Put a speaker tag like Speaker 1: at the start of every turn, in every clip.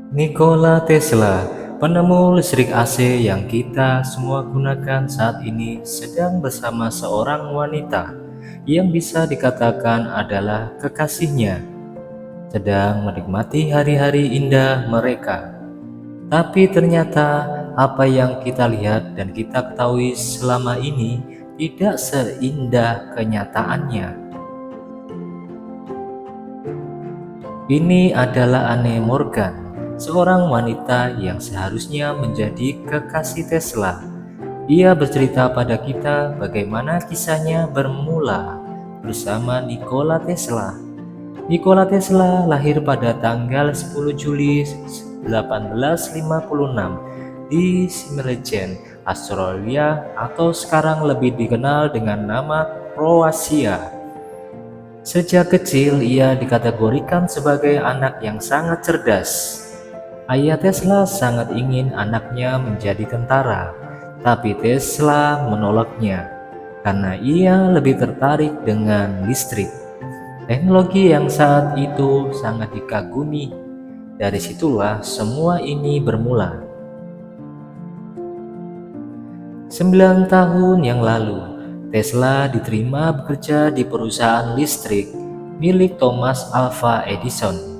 Speaker 1: Nikola Tesla, penemu listrik AC yang kita semua gunakan saat ini, sedang bersama seorang wanita yang bisa dikatakan adalah kekasihnya, sedang menikmati hari-hari indah mereka. Tapi ternyata apa yang kita lihat dan kita ketahui selama ini tidak seindah kenyataannya. Ini adalah Anne Morgan, seorang wanita yang seharusnya menjadi kekasih Tesla. Ia bercerita pada kita bagaimana kisahnya bermula bersama Nikola Tesla. Nikola Tesla lahir pada tanggal 10 Juli 1856 di Simregen, Australia, atau sekarang lebih dikenal dengan nama Kroasia. Sejak kecil ia dikategorikan sebagai anak yang sangat cerdas. Ayah Tesla sangat ingin anaknya menjadi tentara, tapi Tesla menolaknya karena ia lebih tertarik dengan listrik. Teknologi yang saat itu sangat dikagumi. Dari situlah semua ini bermula. 9 tahun yang lalu, Tesla diterima bekerja di perusahaan listrik milik Thomas Alva Edison.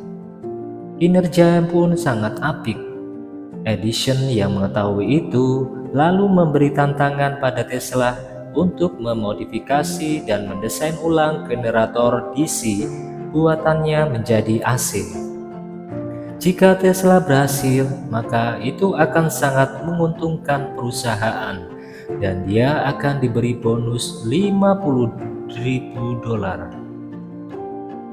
Speaker 1: Kinerja pun sangat apik. Edison yang mengetahui itu lalu memberi tantangan pada Tesla untuk memodifikasi dan mendesain ulang generator DC buatannya menjadi AC. Jika Tesla berhasil, maka itu akan sangat menguntungkan perusahaan dan dia akan diberi bonus $50.000.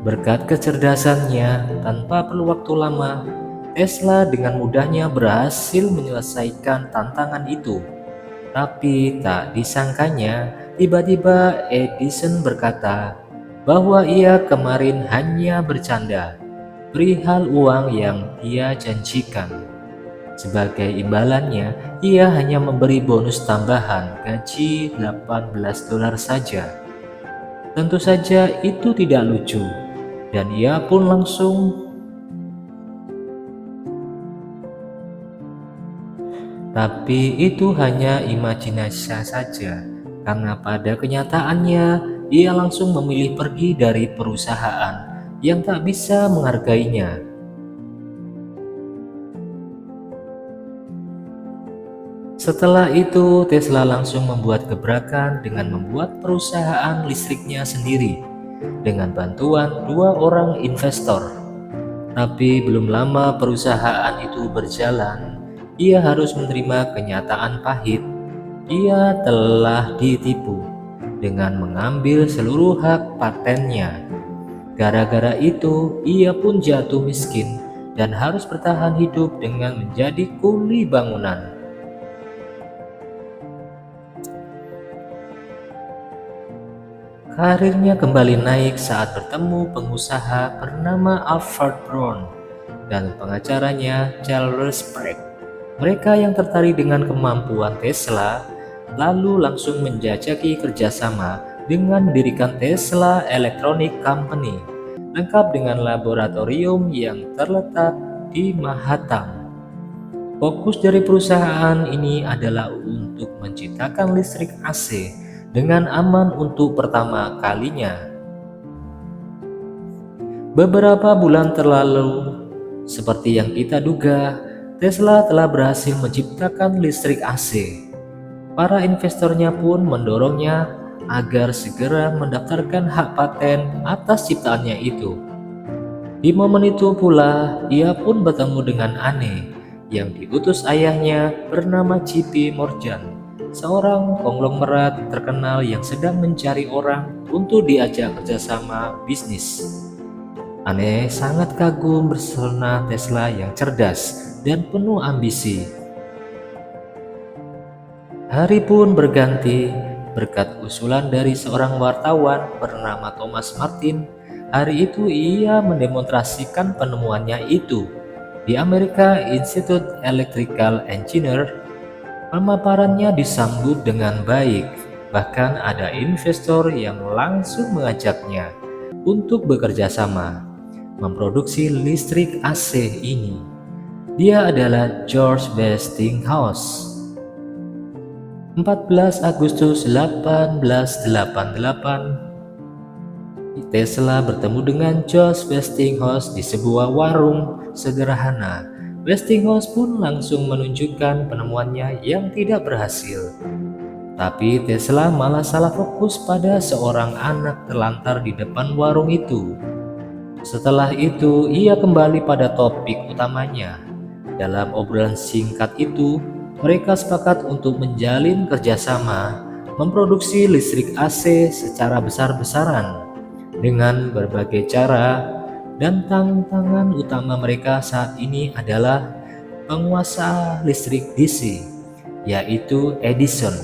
Speaker 1: Berkat kecerdasannya, tanpa perlu waktu lama, Tesla dengan mudahnya berhasil menyelesaikan tantangan itu. Tapi tak disangkanya, tiba-tiba Edison berkata bahwa ia kemarin hanya bercanda perihal uang yang dia janjikan. Sebagai imbalannya, ia hanya memberi bonus tambahan gaji $18 saja. Tentu saja itu tidak lucu, dan ia pun langsung. Tapi itu hanya imajinasi saja, karena pada kenyataannya ia langsung memilih pergi dari perusahaan yang tak bisa menghargainya. Setelah itu, Tesla langsung membuat gebrakan dengan membuat perusahaan listriknya sendiri dengan bantuan 2 orang investor. Tapi belum lama perusahaan itu berjalan, ia harus menerima kenyataan pahit. Ia telah ditipu dengan mengambil seluruh hak patennya. Gara-gara itu, ia pun jatuh miskin dan harus bertahan hidup dengan menjadi kuli bangunan. Karirnya kembali naik saat bertemu pengusaha bernama Alfred Brown dan pengacaranya Charles Sprague. Mereka yang tertarik dengan kemampuan Tesla lalu langsung menjajaki kerjasama dengan mendirikan Tesla Electronic Company, lengkap dengan laboratorium yang terletak di Manhattan. Fokus dari perusahaan ini adalah untuk menciptakan listrik AC dengan aman untuk pertama kalinya. Beberapa bulan terlalu, seperti yang kita duga, Tesla telah berhasil menciptakan listrik AC. Para investornya pun mendorongnya agar segera mendaftarkan hak paten atas ciptaannya itu. Di momen itu pula, ia pun bertemu dengan Anne yang diutus ayahnya bernama J.P. Morgan, seorang konglomerat terkenal yang sedang mencari orang untuk diajak kerjasama bisnis. Anne sangat kagum bersama Tesla yang cerdas dan penuh ambisi. Hari pun berganti berkat usulan dari seorang wartawan bernama Thomas Martin. Hari itu ia mendemonstrasikan penemuannya itu di American Institute Electrical Engineer. Pemaparannya disambut dengan baik, bahkan ada investor yang langsung mengajaknya untuk bekerja sama memproduksi listrik AC ini. Dia adalah George Westinghouse. 14 Agustus 1888, Tesla bertemu dengan George Westinghouse di sebuah warung sederhana. Westinghouse pun langsung menunjukkan penemuannya yang tidak berhasil. Tapi Tesla malah salah fokus pada seorang anak terlantar di depan warung itu. Setelah itu, ia kembali pada topik utamanya. Dalam obrolan singkat itu, mereka sepakat untuk menjalin kerjasama memproduksi listrik AC secara besar-besaran dengan berbagai cara, dan tantangan utama mereka saat ini adalah penguasa listrik DC, yaitu Edison.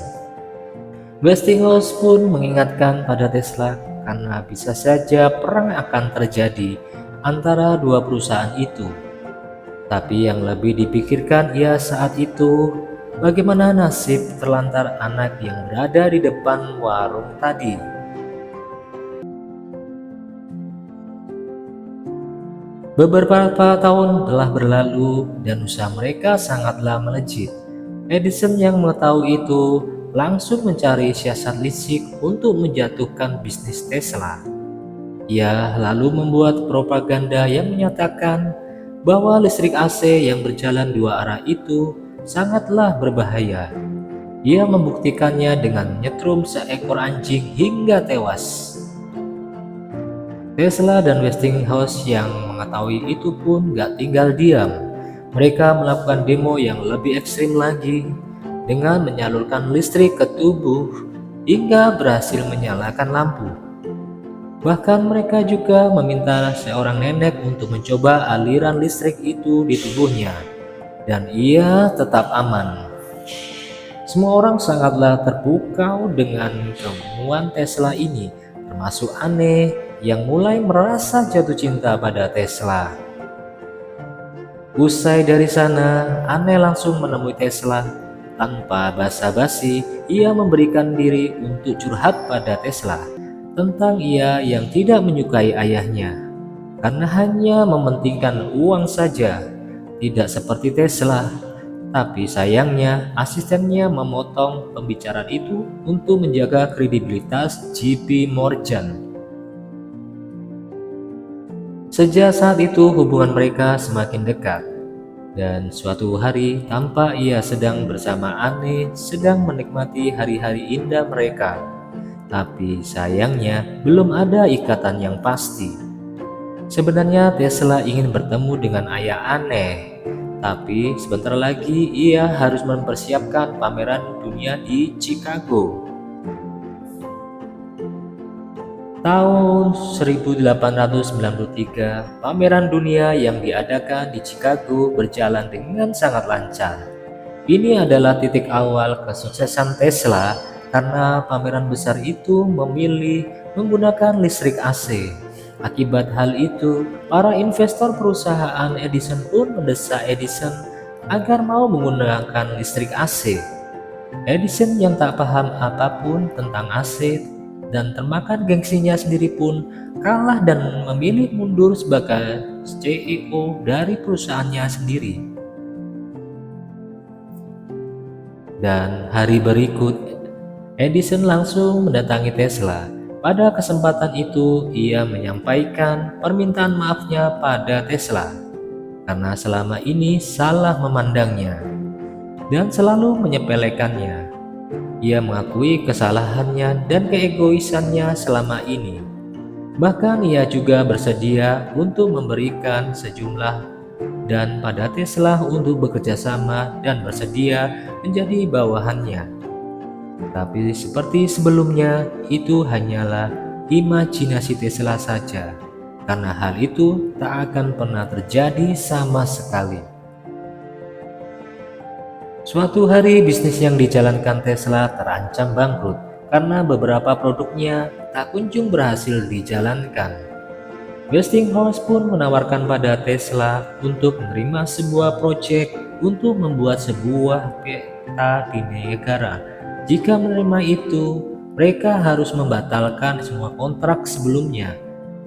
Speaker 1: Westinghouse pun mengingatkan pada Tesla karena bisa saja perang akan terjadi antara dua perusahaan itu. Tapi yang lebih dipikirkan ia saat itu, bagaimana nasib terlantar anak yang berada di depan warung tadi. Beberapa tahun telah berlalu dan usaha mereka sangatlah melejit. Edison yang mengetahui itu langsung mencari siasat licik untuk menjatuhkan bisnis Tesla. Ia lalu membuat propaganda yang menyatakan bahwa listrik AC yang berjalan dua arah itu sangatlah berbahaya. Ia membuktikannya dengan menyetrum seekor anjing hingga tewas. Tesla dan Westinghouse yang mengetahui itu pun gak tinggal diam. Mereka melakukan demo yang lebih ekstrim lagi dengan menyalurkan listrik ke tubuh hingga berhasil menyalakan lampu. Bahkan mereka juga meminta seorang nenek untuk mencoba aliran listrik itu di tubuhnya, dan ia tetap aman. Semua orang sangatlah terpukau dengan temuan Tesla ini, termasuk Anne yang mulai merasa jatuh cinta pada Tesla. Usai dari sana, Anne langsung menemui Tesla. Tanpa basa-basi, ia memberikan diri untuk curhat pada Tesla tentang ia yang tidak menyukai ayahnya karena hanya mementingkan uang saja, tidak seperti Tesla. Tapi sayangnya asistennya memotong pembicaraan itu untuk menjaga kredibilitas JP Morgan. Sejak saat itu hubungan mereka semakin dekat, dan suatu hari tampak ia sedang bersama Anne sedang menikmati hari-hari indah mereka. Tapi sayangnya belum ada ikatan yang pasti. Sebenarnya Tesla ingin bertemu dengan ayah Anne, tapi sebentar lagi ia harus mempersiapkan pameran dunia di Chicago. Tahun 1893, pameran dunia yang diadakan di Chicago berjalan dengan sangat lancar. Ini adalah titik awal kesuksesan Tesla karena pameran besar itu memilih menggunakan listrik AC. Akibat hal itu, para investor perusahaan Edison pun mendesak Edison agar mau menggunakan listrik AC. Edison yang tak paham apapun tentang AC dan termakan gengsinya sendiri pun kalah dan memilih mundur sebagai CEO dari perusahaannya sendiri. Dan hari berikut, Edison langsung mendatangi Tesla. Pada kesempatan itu, ia menyampaikan permintaan maafnya pada Tesla karena selama ini salah memandangnya dan selalu menyepelekannya. Ia mengakui kesalahannya dan keegoisannya selama ini. Bahkan ia juga bersedia untuk memberikan sejumlah dan pada Tesla untuk bekerja sama dan bersedia menjadi bawahannya. Tapi seperti sebelumnya, itu hanyalah imajinasi Tesla saja, karena hal itu tak akan pernah terjadi sama sekali. Suatu hari bisnis yang dijalankan Tesla terancam bangkrut karena beberapa produknya tak kunjung berhasil dijalankan. Westinghouse pun menawarkan pada Tesla untuk menerima sebuah proyek untuk membuat sebuah peta di Niagara. Jika menerima itu, mereka harus membatalkan semua kontrak sebelumnya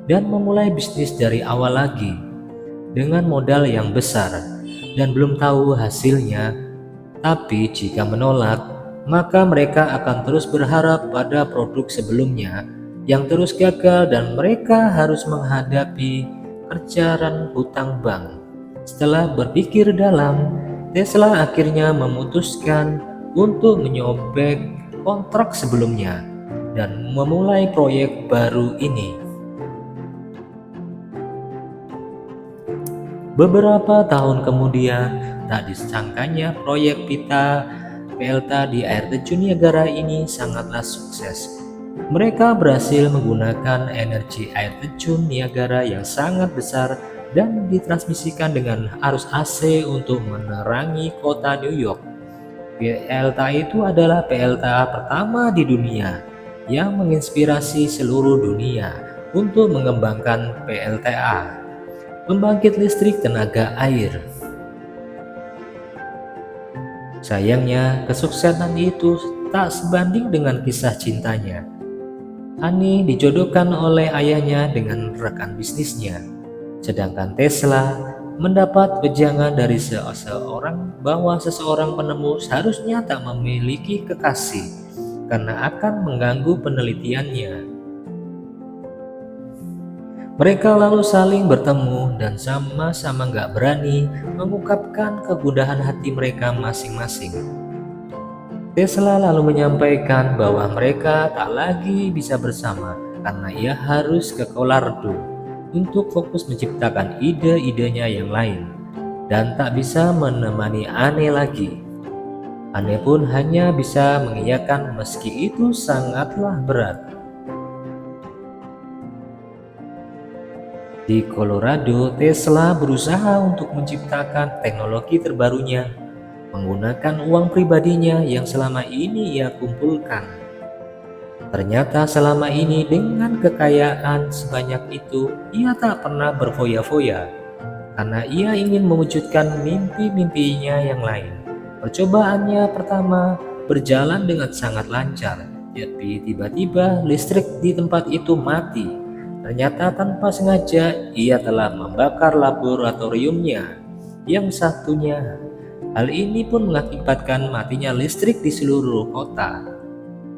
Speaker 1: dan memulai bisnis dari awal lagi dengan modal yang besar. dan belum tahu hasilnya. Tapi jika menolak, maka mereka akan terus berharap pada produk sebelumnya yang terus gagal dan mereka harus menghadapi kejaran hutang bank. Setelah berpikir dalam, Tesla akhirnya memutuskan untuk menyobek kontrak sebelumnya dan memulai proyek baru ini. Beberapa tahun kemudian, tak disangkanya proyek PLTA di air terjun Niagara ini sangatlah sukses. Mereka berhasil menggunakan energi air terjun Niagara yang sangat besar dan ditransmisikan dengan arus AC untuk menerangi kota New York. PLTA itu adalah PLTA pertama di dunia yang menginspirasi seluruh dunia untuk mengembangkan PLTA, pembangkit listrik tenaga air. Sayangnya, kesuksesan itu tak sebanding dengan kisah cintanya. Annie dijodohkan oleh ayahnya dengan rekan bisnisnya, sedangkan Tesla mendapat wejangan dari seseorang bahwa seseorang penemu seharusnya tak memiliki kekasih karena akan mengganggu penelitiannya. Mereka lalu saling bertemu dan sama-sama gak berani mengungkapkan kegundahan hati mereka masing-masing. Tesla lalu menyampaikan bahwa mereka tak lagi bisa bersama karena ia harus ke Colorado untuk fokus menciptakan ide-idenya yang lain dan tak bisa menemani Anne lagi. Anne pun hanya bisa mengiyakan meski itu sangatlah berat. Di Colorado, Tesla berusaha untuk menciptakan teknologi terbarunya menggunakan uang pribadinya yang selama ini ia kumpulkan. Ternyata selama ini dengan kekayaan sebanyak itu, ia tak pernah berfoya-foya karena ia ingin mewujudkan mimpi-mimpinya yang lain. Percobaannya pertama berjalan dengan sangat lancar, tapi tiba-tiba listrik di tempat itu mati. Ternyata tanpa sengaja ia telah membakar laboratoriumnya yang satunya. Hal ini pun mengakibatkan matinya listrik di seluruh kota.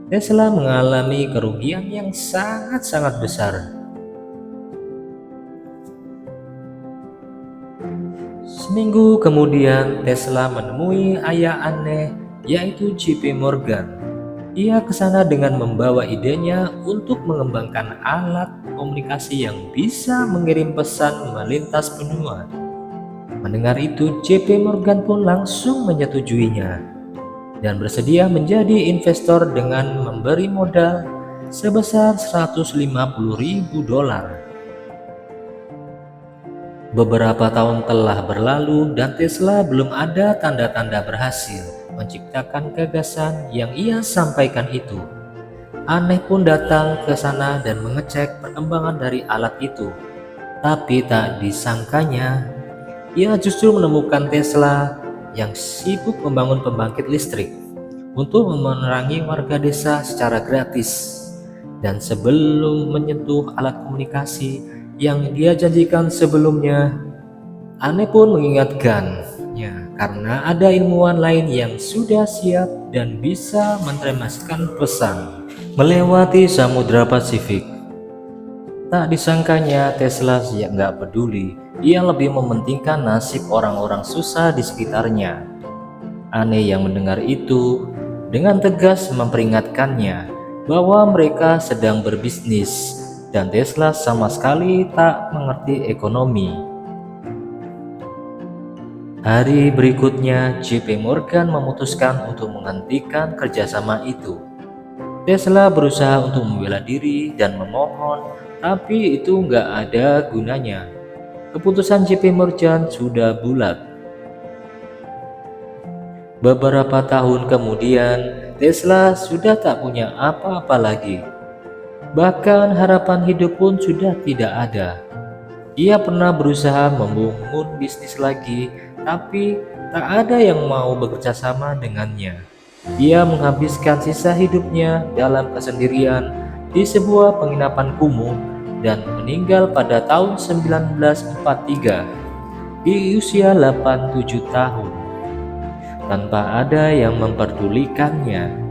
Speaker 1: Tesla mengalami kerugian yang sangat-sangat besar. Seminggu kemudian Tesla menemui ayah Anne, yaitu JP Morgan. Ia ke sana dengan membawa idenya untuk mengembangkan alat komunikasi yang bisa mengirim pesan melintas benua. Mendengar itu, JP Morgan pun langsung menyetujuinya dan bersedia menjadi investor dengan memberi modal sebesar $150.000. Beberapa tahun telah berlalu dan Tesla belum ada tanda-tanda berhasil menciptakan gagasan yang ia sampaikan itu. Anne pun datang ke sana dan mengecek perkembangan dari alat itu. Tapi tak disangkanya, ia justru menemukan Tesla yang sibuk membangun pembangkit listrik untuk menerangi warga desa secara gratis. Dan sebelum menyentuh alat komunikasi yang dia janjikan sebelumnya, Anne pun mengingatkannya karena ada ilmuwan lain yang sudah siap dan bisa mentransmisikan pesan melewati Samudra Pasifik. Tak disangkanya Tesla nggak peduli, ia lebih mementingkan nasib orang-orang susah di sekitarnya. Anne yang mendengar itu dengan tegas memperingatkannya bahwa mereka sedang berbisnis dan Tesla sama sekali tak mengerti ekonomi. Hari berikutnya, JP Morgan memutuskan untuk menghentikan kerjasama itu. Tesla berusaha untuk membela diri dan memohon, tapi itu nggak ada gunanya. Keputusan JP Morgan sudah bulat. Beberapa tahun kemudian, Tesla sudah tak punya apa-apa lagi. Bahkan harapan hidup pun sudah tidak ada. Ia pernah berusaha membangun bisnis lagi, tapi tak ada yang mau bekerja sama dengannya. Ia menghabiskan sisa hidupnya dalam kesendirian di sebuah penginapan kumuh dan meninggal pada tahun 1943. di usia 87 tahun tanpa ada yang memperdulikannya.